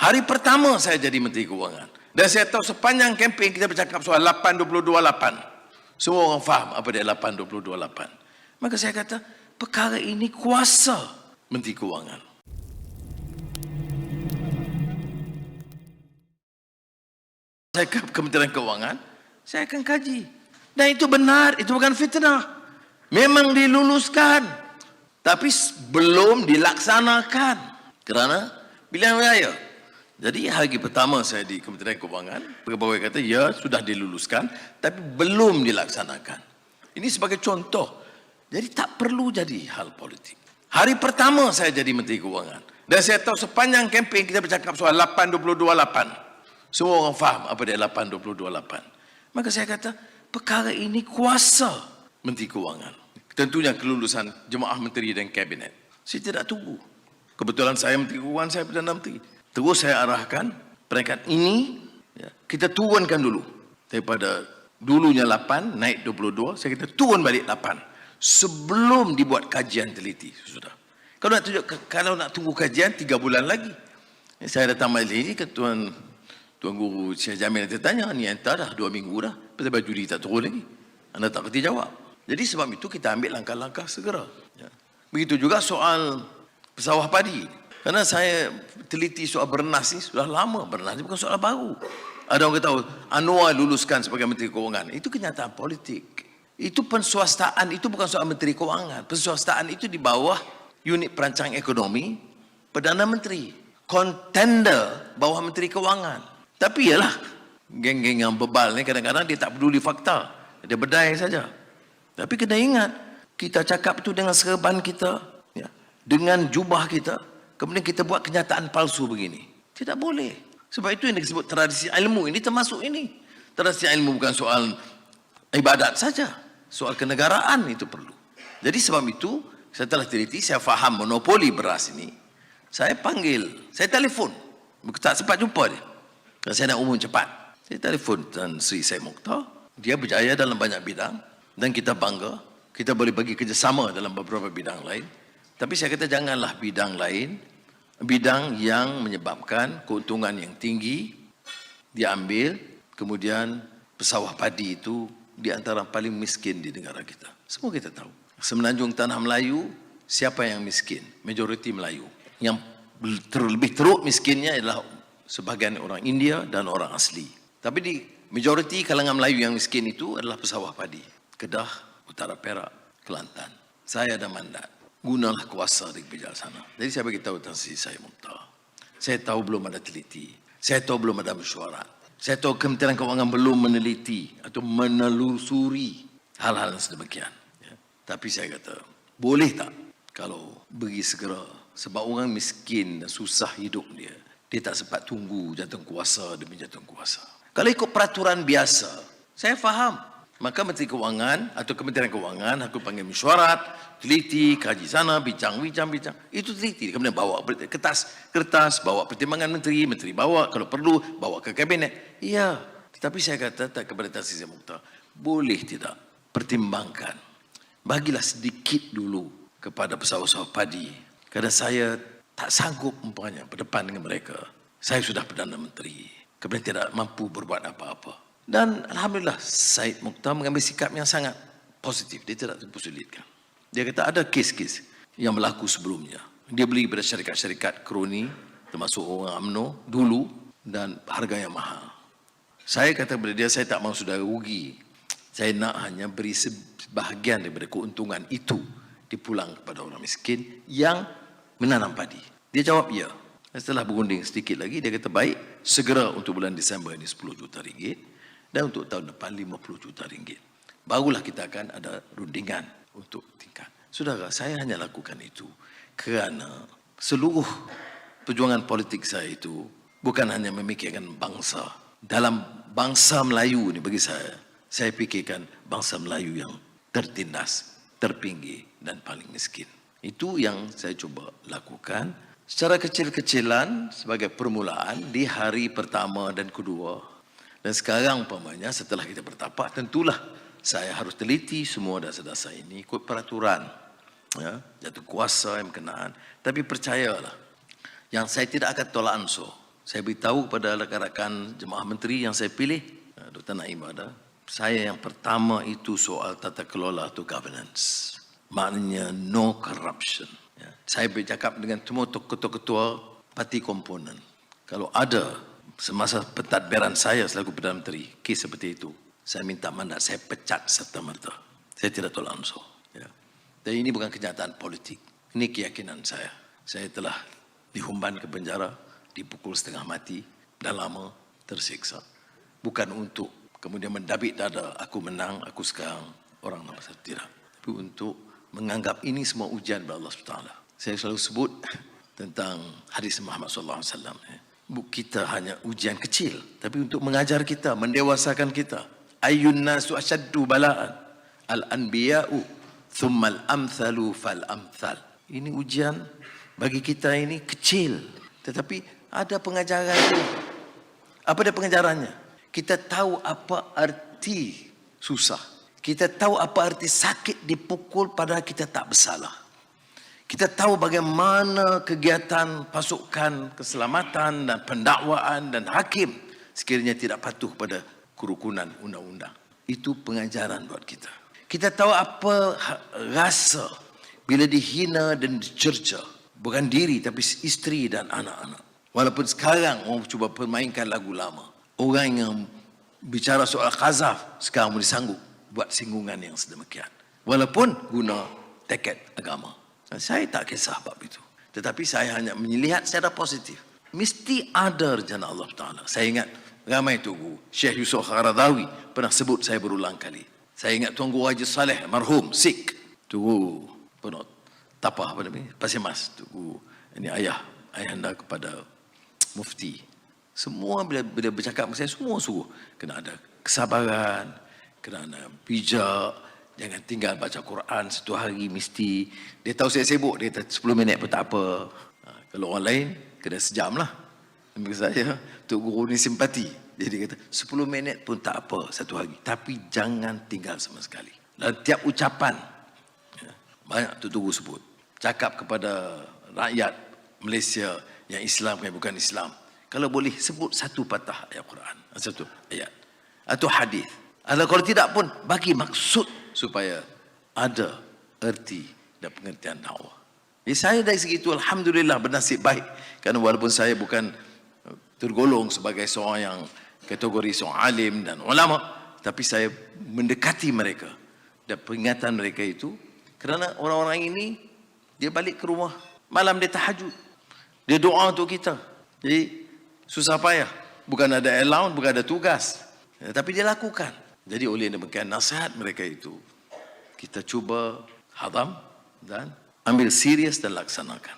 Hari pertama saya jadi Menteri Kewangan. Dan saya tahu sepanjang kempen kita bercakap soal 8-22-8. Semua orang faham apa dia 8-22-8. Maka saya kata, perkara ini kuasa Menteri Kewangan. Saya ke Kementerian Kewangan, saya akan kaji. Dan itu benar, itu bukan fitnah. Memang diluluskan, tapi belum dilaksanakan. Kerana pilihan raya. Jadi hari pertama saya di Kementerian Kewangan, pegawai kata, ya sudah diluluskan, tapi belum dilaksanakan. Ini sebagai contoh. Jadi tak perlu jadi hal politik. Hari pertama saya jadi Menteri Kewangan. Dan saya tahu sepanjang kempen kita bercakap soal 8-22-8. Semua orang faham apa dia 8-22-8. Maka saya kata, perkara ini kuasa Menteri Kewangan. Tentunya kelulusan jemaah menteri dan kabinet. Saya tidak tunggu. Kebetulan saya Menteri Kewangan, saya Perdana Menteri. Terus saya arahkan peringkat ini, ya, kita turunkan dulu. Daripada dulunya 8, naik 22, saya kata turun balik 8. Sebelum dibuat kajian teliti. Sudah. Kalau nak tunggu kajian, 3 bulan lagi. Saya datang balik ini ke Tuan Guru Syekh Jamil nanti tanya, ni entah dah 2 minggu dah, pasal baju dia tak turun lagi. Anda tak kerti jawab. Jadi sebab itu kita ambil langkah-langkah segera. Ya. Begitu juga soal pesawah padi. Karena saya teliti soal bernas ni sudah lama. Bernas ni bukan soal baru. Ada orang kata, Anwar luluskan sebagai Menteri Kewangan. Itu kenyataan politik. Itu penswastaan, itu bukan soal Menteri Kewangan. Penswastaan itu di bawah unit perancangan ekonomi Perdana Menteri. Kontender bawah Menteri Kewangan. Tapi ialah, geng-geng yang bebal ni kadang-kadang dia tak peduli fakta. Dia berdaya saja. Tapi kena ingat, kita cakap itu dengan serban kita, ya, dengan jubah kita, kemudian kita buat kenyataan palsu begini. Tidak boleh. Sebab itu yang disebut tradisi ilmu ini termasuk ini. Tradisi ilmu bukan soal ibadat saja. Soal kenegaraan itu perlu. Jadi sebab itu, setelah teliti, saya faham monopoli beras ini. Saya panggil, saya telefon. Tak sempat jumpa dia. Dan saya nak umum cepat. Saya telefon Tan Sri Syed Mokhtar. Dia berjaya dalam banyak bidang. Dan kita bangga. Kita boleh bagi kerjasama dalam beberapa bidang lain. Tapi saya kata janganlah bidang lain. Bidang yang menyebabkan keuntungan yang tinggi diambil. Kemudian pesawah padi itu di antara paling miskin di negara kita. Semua kita tahu. Semenanjung Tanah Melayu, siapa yang miskin? Majoriti Melayu. Yang terlebih teruk miskinnya adalah sebahagian orang India dan orang asli. Tapi di majoriti kalangan Melayu yang miskin itu adalah pesawah padi. Kedah, Utara Perak, Kelantan. Saya ada mandat. Gunalah kuasa di kebijakan sana. Jadi saya beritahu Tan Sri Syed Mokhtar. Saya tahu belum ada teliti. Saya tahu belum ada mesyuarat. Saya tahu Kementerian Kewangan belum meneliti atau menelusuri hal-hal yang sedemikian. Ya. Tapi saya kata, boleh tak kalau beri segera. Sebab orang miskin dan susah hidup dia. Dia tak sempat tunggu jatuh kuasa demi jatuh kuasa. Kalau ikut peraturan biasa, saya faham. Maka Menteri Kewangan atau Kementerian Kewangan, aku panggil mesyuarat, teliti, kaji sana, bincang. Itu teliti. Kemudian bawa kertas, bawa pertimbangan menteri bawa, kalau perlu, bawa ke kabinet. Ya, tetapi saya kata tak kepada Tan Sri Syed Mokhtar, boleh tidak pertimbangkan. Bagilah sedikit dulu kepada pesawat-pesawat padi. Kerana saya tak sanggup umpamanya berdepan dengan mereka. Saya sudah Perdana Menteri. Kemudian tidak mampu berbuat apa-apa. Dan Alhamdulillah, Syed Mokhtar mengambil sikap yang sangat positif. Dia tidak terpersulitkan. Dia kata ada kes-kes yang berlaku sebelumnya. Dia beli pada syarikat-syarikat kroni, termasuk orang UMNO, dulu, dan harga yang mahal. Saya kata kepada dia, saya tak mahu saudara rugi. Saya nak hanya beri sebahagian daripada keuntungan itu dipulang kepada orang miskin yang menanam padi. Dia jawab ya. Setelah berunding sedikit lagi, dia kata baik, segera untuk bulan Disember ini 10 juta ringgit dan untuk tahun depan 50 juta ringgit. Barulah kita akan ada rundingan untuk tingkat. Saudara, saya hanya lakukan itu kerana seluruh perjuangan politik saya itu bukan hanya memikirkan bangsa. Dalam bangsa Melayu ini bagi saya fikirkan bangsa Melayu yang tertindas, terpinggir dan paling miskin. Itu yang saya cuba lakukan secara kecil-kecilan sebagai permulaan di hari pertama dan kedua. Dan sekarang umpamanya setelah kita bertapak, tentulah saya harus teliti semua dasar-dasar ini ikut peraturan. Ya, jatuh kuasa yang berkenaan. Tapi percayalah, yang saya tidak akan tolak ansur. Saya beritahu kepada rakan-rakan jemaah menteri yang saya pilih, Dr. Naim ada, saya yang pertama itu soal tata kelola atau governance. Maknanya no corruption. Ya. Saya bercakap dengan semua ketua-ketua parti komponen. Kalau ada semasa pentadbiran saya selaku Perdana Menteri, kes seperti itu, saya minta mandat, saya pecat serta-merta. Saya tidak tolak ansur. Ya. Dan ini bukan kenyataan politik. Ini keyakinan saya. Saya telah dihumban ke penjara, dipukul setengah mati, dah lama tersiksa. Bukan untuk kemudian mendabik dada, aku menang, aku sekarang orang nombor satu. Tidak. Tapi untuk menganggap ini semua ujian dari Allah SWT. Saya selalu sebut tentang hadis Muhammad SAW. Kita hanya ujian kecil, tapi untuk mengajar kita, mendewasakan kita. Ayyun nasu asyaddu bala'an al-anbiya'u thummal amthalu fal-amthal. Ini ujian bagi kita ini kecil, tetapi ada pengajaran itu. Apa dia pengajarannya? Kita tahu apa arti susah. Kita tahu apa arti sakit dipukul padahal kita tak bersalah. Kita tahu bagaimana kegiatan pasukan keselamatan dan pendakwaan dan hakim sekiranya tidak patuh pada kerukunan undang-undang. Itu pengajaran buat kita. Kita tahu apa rasa bila dihina dan dicerca. Bukan diri tapi isteri dan anak-anak. Walaupun sekarang orang cuba permainkan lagu lama. Orang yang bicara soal khazaf sekarang boleh sanggup buat singgungan yang sedemikian. Walaupun guna teket agama. Saya tak kisah bab itu. Tetapi saya hanya melihat secara positif. Mesti ada rencana Allah Ta'ala. Saya ingat ramai Tugu Syekh Yusof Qaradawi pernah sebut saya berulang kali. Saya ingat Tuanku Haji Saleh marhum Sik. Tugu Penot Tapah apa namanya? Pasir Mas. Tugu ini ayahanda kepada mufti. Semua bila bercakap dengan saya, semua suruh kena ada kesabaran, kena ada bijak, jangan tinggal baca Quran satu hari mesti. Dia tahu saya sibuk, dia kata 10 minit pun tak apa. Kalau orang lain kena sejam lah. Bagi saya, Tok Guru ni simpati. Jadi dia kata 10 minit pun tak apa satu hari, tapi jangan tinggal sama sekali. Dan tiap ucapan, banyak Tok Guru sebut, cakap kepada rakyat Malaysia yang Islam yang bukan Islam, kalau boleh sebut satu patah ayat Quran, satu ayat atau hadis. Atau kalau tidak pun bagi maksud supaya ada erti dan pengertian dakwah. Jadi saya dari segi itu alhamdulillah bernasib baik, kerana walaupun saya bukan tergolong sebagai seorang yang kategori seorang alim dan ulama, tapi saya mendekati mereka dan peringatan mereka itu kerana orang-orang ini dia balik ke rumah malam dia tahajud, dia doa untuk kita. Jadi susah payah, bukan ada allowance, bukan ada tugas, tapi dia lakukan. Jadi oleh demikian nasihat mereka itu kita cuba hadam dan ambil serius dan laksanakan.